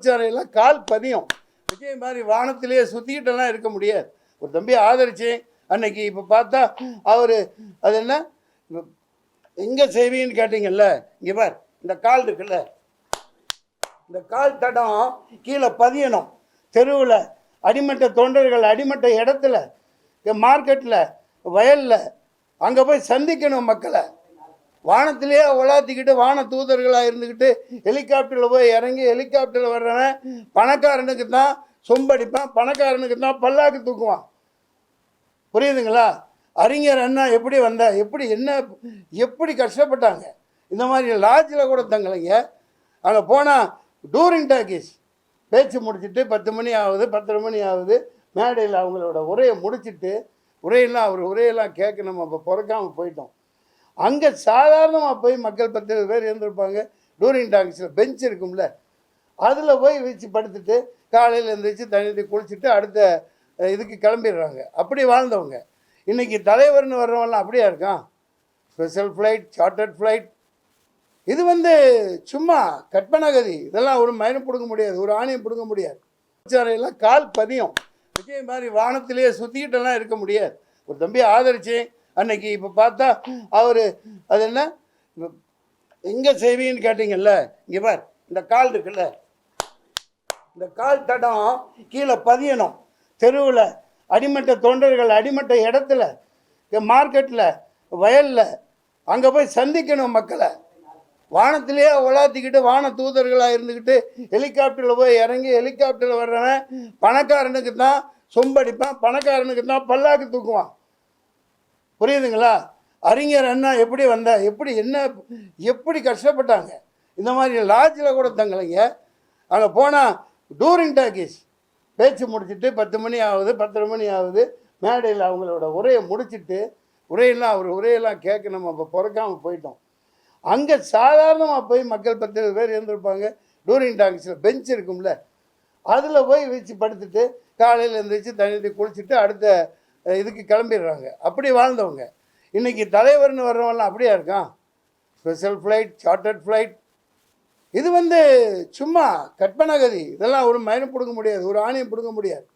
சாரையெல்லாம் கால் பதியும். விஜய் மாதிரி வானத்திலேயே சுற்றிக்கிட்டெல்லாம் இருக்க முடியாது. ஒரு தம்பி ஆதரிச்சேன் அன்னைக்கு. இப்போ பார்த்தா அவர் அது என்ன எங்கே செய்வீன்னு கேட்டீங்கல்ல, இங்கே பார் இந்த கால் இருக்குல்ல, இந்த கால் தடம் கீழே பதியணும். தெருவில் அடிமட்ட தொண்டர்கள் அடிமட்ட இடத்துல, மார்க்கெட்டில், வயலில், அங்கே போய் சந்திக்கணும் மக்களை. வானத்திலேயே உலாத்திக்கிட்டு வான தூதர்களாக இருந்துக்கிட்டு ஹெலிகாப்டரில் போய் இறங்கி ஹெலிகாப்டரில் வர்றவன் பணக்காரனுக்கு தான் சொம்படிப்பான், பணக்காரனுக்கு தான் பல்லாக்கு தூக்குவான். புரியுதுங்களா? அறிஞர் அண்ணா எப்படி வந்தா, எப்படி என்ன எப்படி கஷ்டப்பட்டாங்க. இந்த மாதிரி லாட்ஜில் கூட தங்கலைங்க. அங்கே போனால் டூரிங் டாக்கீஸ் பேச்சு முடிச்சுட்டு 10 மணி ஆகுது, 10:30 மணி ஆகுது. மேடையில் அவங்களோட உரையை முடிச்சுட்டு உரையெல்லாம் கேட்க நம்ம இப்போ பிறக்காமல் போயிட்டோம். அங்கே சாதாரணமாக போய் மக்கள் 10 பேர் இருந்திருப்பாங்க. டூரிங் டாக்ஸில் பெஞ்ச் இருக்கும்ல, அதில் போய் வச்சு படுத்துட்டு காலையில் எழுந்திரிச்சு தண்ணி குளிச்சுட்டு அடுத்த இதுக்கு கிளம்பிடுறாங்க. அப்படி வாழ்ந்தவங்க. இன்றைக்கி தலைவர்னு வர்றவங்களாம் அப்படியா இருக்கான்? Special flight, chartered flight. இது சும்மா கற்பனகதி. இதெல்லாம் ஒரு மயிரும் பிடுங்க முடியாது, ஒரு ஆணையம் பிடுங்க முடியாது. சாரையெல்லாம் கால் பதியும். விஜய் மாதிரி வானத்திலேயே சுற்றிக்கிட்டெல்லாம் இருக்க முடியாது. ஒரு தம்பி ஆதரிச்சேன் அன்னைக்கு. இப்போ பார்த்தா அவர் அது என்ன எங்கே செய்வீன்னு கேட்டீங்கல்ல, இங்கே பார் இந்த கால் இருக்குல்ல, இந்த கால் தடம் கீழே பதியணும். தெருவில் அடிமட்ட தொண்டர்கள் அடிமட்ட இடத்துல, மார்க்கெட்டில், வயலில், அங்கே போய் சந்திக்கணும் மக்களை. வானத்திலேயே உலாத்திக்கிட்டு வான தூதர்களாக இருந்துக்கிட்டு ஹெலிகாப்டரில் போய் இறங்கி ஹெலிகாப்டரில் வர்றவன் பணக்காரனுக்கு தான் சொம்படிப்பான், பணக்காரனுக்கு தான் பல்லாக்கு தூக்குவான். புரியுதுங்களா? அறிஞர் அண்ணா எப்படி வந்தா, எப்படி என்ன எப்படி கஷ்டப்பட்டாங்க. இந்த மாதிரி லாட்ஜில் கூட தங்கலைங்க. அங்கே போனால் டூரிங் டாக்கீஸ் பேச்சு முடிச்சுட்டு 10 மணி ஆகுது, 10:30 மணி ஆகுது. மேடையில் அவங்களோட உரையை முடிச்சுட்டு உரையெல்லாம் கேட்க நம்ம இப்போ பிறக்காமல் போயிட்டோம். அங்கே சாதாரணமாக போய் மக்கள் 10 பேர் இருந்திருப்பாங்க. டூரிங் டாக்ஸில் பெஞ்ச் இருக்கும்ல, அதில் போய் வச்சு படுத்துட்டு காலையில் எழுந்திரிச்சு தண்ணி குளிச்சுட்டு அடுத்த இதுக்கு கிளம்பிடுறாங்க. அப்படி வாழ்ந்தவங்க. இன்றைக்கி தலைவர்னு வர்றவங்களாம் அப்படியா இருக்கான்? Special flight, chartered flight. இது சும்மா கற்பனகதி. இதெல்லாம் ஒரு மயிரும் பிடுங்க முடியாது, ஒரு ஆணையம் பிடுங்க முடியாது.